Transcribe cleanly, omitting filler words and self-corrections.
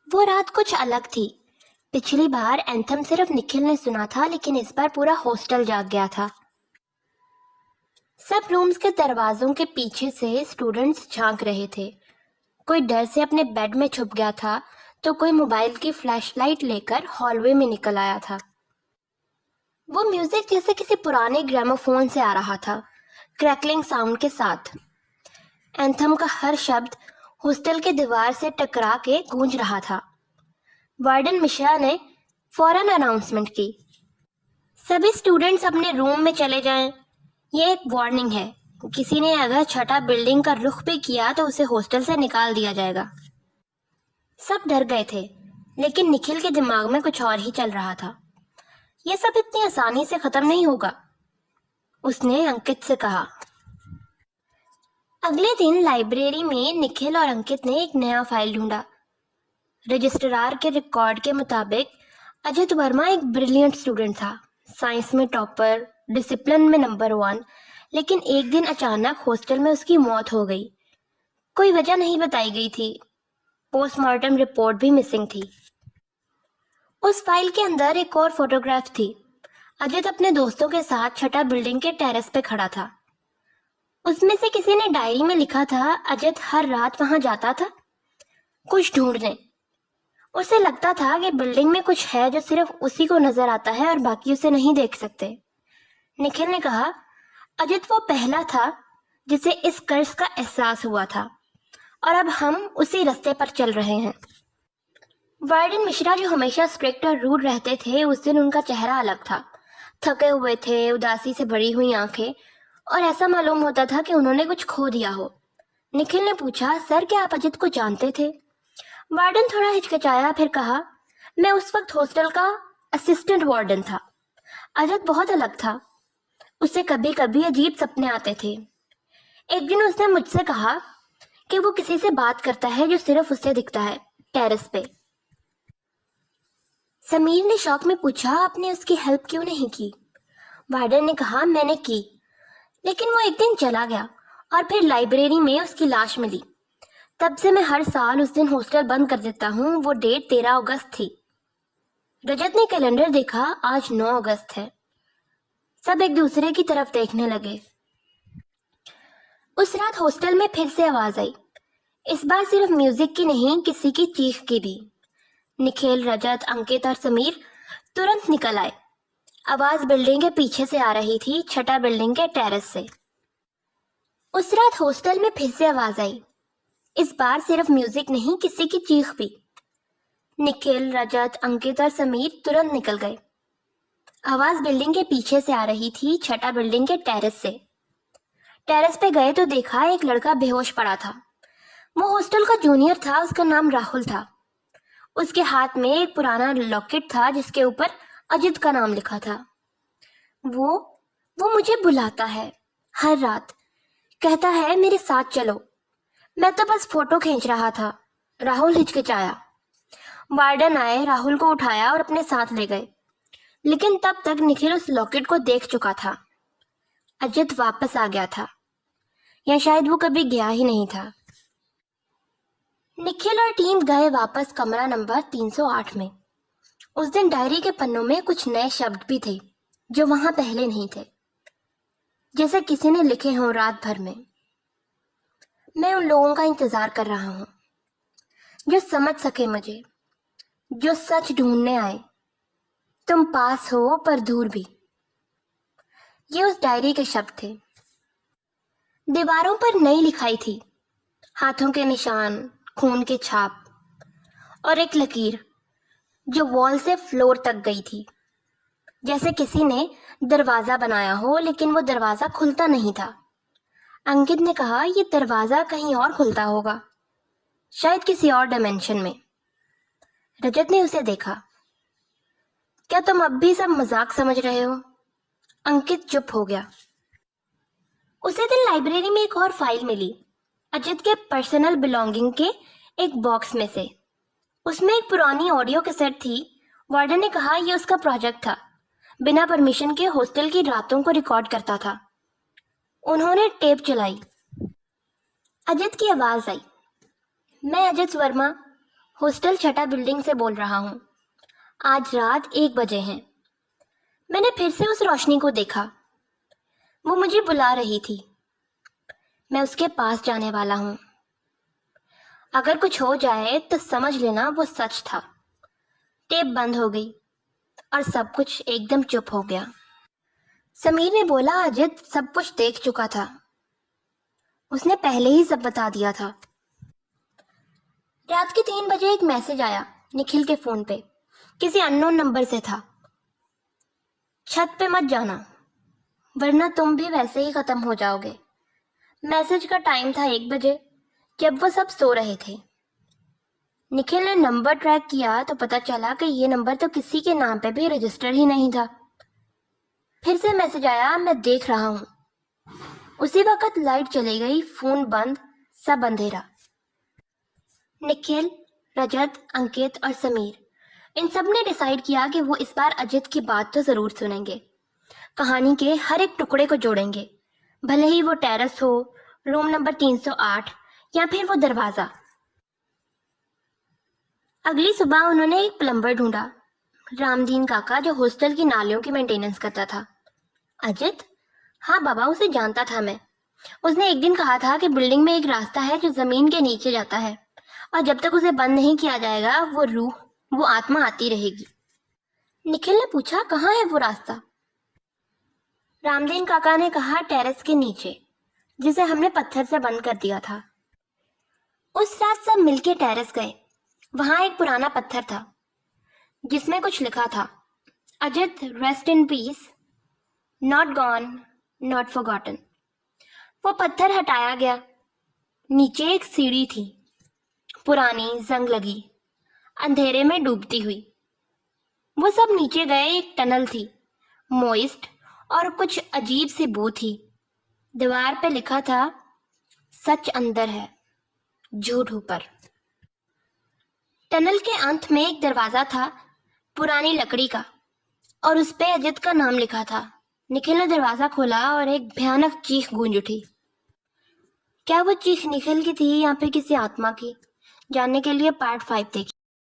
वो रात कुछ अलग थी। पिछली बार एंथम सिर्फ निखिल ने सुना था, लेकिन इस बार पूरा हॉस्टल जाग गया था। सब रूम्स के दरवाजों के पीछे से स्टूडेंट्स झांक रहे थे। कोई डर से अपने बेड में छुप गया था, तो कोई मोबाइल की फ्लैशलाइट लेकर हॉलवे में निकल आया था। वो म्यूजिक जैसे किसी पुराने ग्रामोफोन से आ रहा था, क्रैकलिंग साउंड के साथ। एंथम का हर शब्द हॉस्टल के दीवार से टकरा के गूंज रहा था। वार्डन मिश्रा ने फौरन अनाउंसमेंट की, सभी स्टूडेंट्स अपने रूम में चले जाएं। ये एक वार्निंग है, किसी ने अगर छठा बिल्डिंग का रुख भी किया तो उसे हॉस्टल से निकाल दिया जाएगा। सब डर गए थे, लेकिन निखिल के दिमाग में कुछ और ही चल रहा था। यह सब इतनी आसानी से खत्म नहीं होगा, उसने अंकित से कहा। अगले दिन लाइब्रेरी में निखिल और अंकित ने एक नया फाइल ढूंढा। रजिस्ट्रार के रिकॉर्ड के मुताबिक अजित वर्मा एक ब्रिलियंट स्टूडेंट था, साइंस में टॉपर, डिसिप्लिन में नंबर 1। लेकिन एक दिन अचानक हॉस्टल में उसकी मौत हो गई। कोई वजह नहीं बताई गई थी। पोस्टमार्टम रिपोर्ट भी मिसिंग थी। उस फाइल के अंदर एक और फोटोग्राफ थी। अजित अपने दोस्तों के साथ छठा बिल्डिंग के टेरेस पे खड़ा था। उसमें से किसी ने डायरी में लिखा था, अजित हर रात वहां जाता था कुछ ढूंढने। उसे लगता था कि बिल्डिंग में कुछ है जो सिर्फ उसी को नजर आता है और बाकी उसे नहीं देख सकते। निखिल ने कहा, अजित वो पहला था जिसे इस कर्ज का एहसास हुआ था, और अब हम उसी रास्ते पर चल रहे हैं। वार्डन मिश्रा, जो हमेशा स्ट्रिक्ट और रूड रहते थे, उस दिन उनका चेहरा अलग था। थके हुए थे, उदासी से भरी हुई आंखें, और ऐसा मालूम होता था कि उन्होंने कुछ खो दिया हो। निखिल ने पूछा, सर क्या आप अजित को जानते थे? वार्डन थोड़ा हिचकिचाया, फिर कहा, मैं उस वक्त हॉस्टल का असिस्टेंट वार्डन था। अजित बहुत अलग था। उसे कभी कभी अजीब सपने आते थे। एक दिन उसने मुझसे कहा कि वो किसी से बात करता है जो सिर्फ उसे दिखता है, टेरेस पे। समीर ने शौक में पूछा, आपने उसकी हेल्प क्यों नहीं की? वार्डन ने कहा, मैंने की, लेकिन वो एक दिन चला गया और फिर लाइब्रेरी में उसकी लाश मिली। तब से मैं हर साल उस दिन हॉस्टल बंद कर देता हूँ। वो डेट 13 अगस्त थी। रजत ने कैलेंडर देखा, आज 9 अगस्त है। सब एक दूसरे की तरफ देखने लगे। उस रात हॉस्टल में फिर से आवाज आई। इस बार सिर्फ म्यूजिक की नहीं, किसी की चीख की भी। निखिल, रजत, अंकित और समीर तुरंत निकल आए। आवाज बिल्डिंग के पीछे से आ रही थी, छठा बिल्डिंग के टेरेस से। उस रात हॉस्टल में फिर से आवाज आई। इस बार सिर्फ म्यूजिक नहीं, किसी की चीख भी। निखिल, रजत, अंकित और समीर तुरंत निकल गए। आवाज बिल्डिंग के पीछे से आ रही थी, छठा बिल्डिंग के टेरेस से। टेरेस पे गए तो देखा एक लड़का बेहोश पड़ा था। वो हॉस्टल का जूनियर था, उसका नाम राहुल था। उसके हाथ में एक पुराना लॉकेट था जिसके ऊपर अजित का नाम लिखा था। वो वो मुझे बुलाता है हर रात, कहता है मेरे साथ चलो। मैं तो बस फोटो खींच रहा था। राहुल हिचकिचाया। वार्डन आए, राहुल को उठाया और अपने साथ ले गए। लेकिन तब तक निखिल उस लॉकेट को देख चुका था। अजित वापस आ गया था, या शायद वो कभी गया ही नहीं था। निखिल और टीम गए वापस कमरा नंबर 308 में। उस दिन डायरी के पन्नों में कुछ नए शब्द भी थे जो वहां पहले नहीं थे, जैसे किसी ने लिखे हों रात भर में। मैं उन लोगों का इंतजार कर रहा हूं जो समझ सके मुझे, जो सच ढूंढने आए। तुम पास हो पर दूर भी। ये उस डायरी के शब्द थे। दीवारों पर नई लिखाई थी, हाथों के निशान, खून के छाप, और एक लकीर जो वॉल से फ्लोर तक गई थी, जैसे किसी ने दरवाजा बनाया हो, लेकिन वो दरवाजा खुलता नहीं था। अंकित ने कहा, ये दरवाजा कहीं और खुलता होगा, शायद किसी और डायमेंशन में। रजत ने उसे देखा। क्या तुम अब भी सब मजाक समझ रहे हो? अंकित चुप हो गया। उसी दिन लाइब्रेरी में एक और फाइल मिली, अजित के पर्सनल बिलोंगिंग के एक बॉक्स में से। उसमें एक पुरानी ऑडियो कैसेट थी। वार्डन ने कहा यह उसका प्रोजेक्ट था। बिना परमिशन के हॉस्टल की रातों को रिकॉर्ड करता था। उन्होंने टेप चलाई। अजित की आवाज आई, मैं अजित वर्मा, हॉस्टल छठा बिल्डिंग से बोल रहा हूँ। आज रात 1 बजे हैं। मैंने फिर से उस रोशनी को देखा। वो मुझे बुला रही थी। मैं उसके पास जाने वाला हूँ। अगर कुछ हो जाए तो समझ लेना वो सच था। टेप बंद हो गई और सब कुछ एकदम चुप हो गया। समीर ने बोला, अजित सब कुछ देख चुका था। उसने पहले ही सब बता दिया था। रात के 3 बजे एक मैसेज आया निखिल के फोन पे। किसी अननोन नंबर से था। छत पे मत जाना वरना तुम भी वैसे ही खत्म हो जाओगे। मैसेज का टाइम था 1 बजे, जब वो सब सो रहे थे। निखिल ने नंबर ट्रैक किया तो पता चला कि ये नंबर तो किसी के नाम पे भी रजिस्टर ही नहीं था। फिर से मैसेज आया, मैं देख रहा हूँ। उसी वक्त लाइट चली गई, फोन बंद, सब अंधेरा। निखिल, रजत, अंकित और समीर इन सब ने डिसाइड किया कि वो इस बार अजित की बात तो जरूर सुनेंगे। कहानी के हर एक टुकड़े को जोड़ेंगे, भले ही वो टेरेस हो, रूम नंबर 308 या फिर वो दरवाजा। अगली सुबह उन्होंने एक प्लम्बर ढूंढा, रामदीन काका, जो हॉस्टल की नालियों की मेंटेनेंस करता था। अजित? हाँ बाबा, उसे जानता था मैं। उसने एक दिन कहा था कि बिल्डिंग में एक रास्ता है जो जमीन के नीचे जाता है और जब तक उसे बंद नहीं किया जाएगा वो आत्मा आती रहेगी। निखिल ने पूछा, कहाँ है वो रास्ता? रामदीन काका ने कहा, टेरेस के नीचे, जिसे हमने पत्थर से बंद कर दिया था। उस रात सब मिलके टेरेस गए। वहां एक पुराना पत्थर था जिसमें कुछ लिखा था, Ajit rest in peace, not gone, not forgotten. वो पत्थर हटाया गया। नीचे एक सीढ़ी थी, पुरानी, जंग लगी, अंधेरे में डूबती हुई। वो सब नीचे गए। एक टनल थी, मॉइस्ट, और कुछ अजीब सी बू थी। दीवार पे लिखा था, सच अंदर है, झूठ ऊपर। टनल के अंत में एक दरवाजा था, पुरानी लकड़ी का, और उस पे अजित का नाम लिखा था। निखिल ने दरवाजा खोला और एक भयानक चीख गूंज उठी। क्या वो चीख निखिल की थी या फिर किसी आत्मा की? जानने के लिए पार्ट 5 देखिए।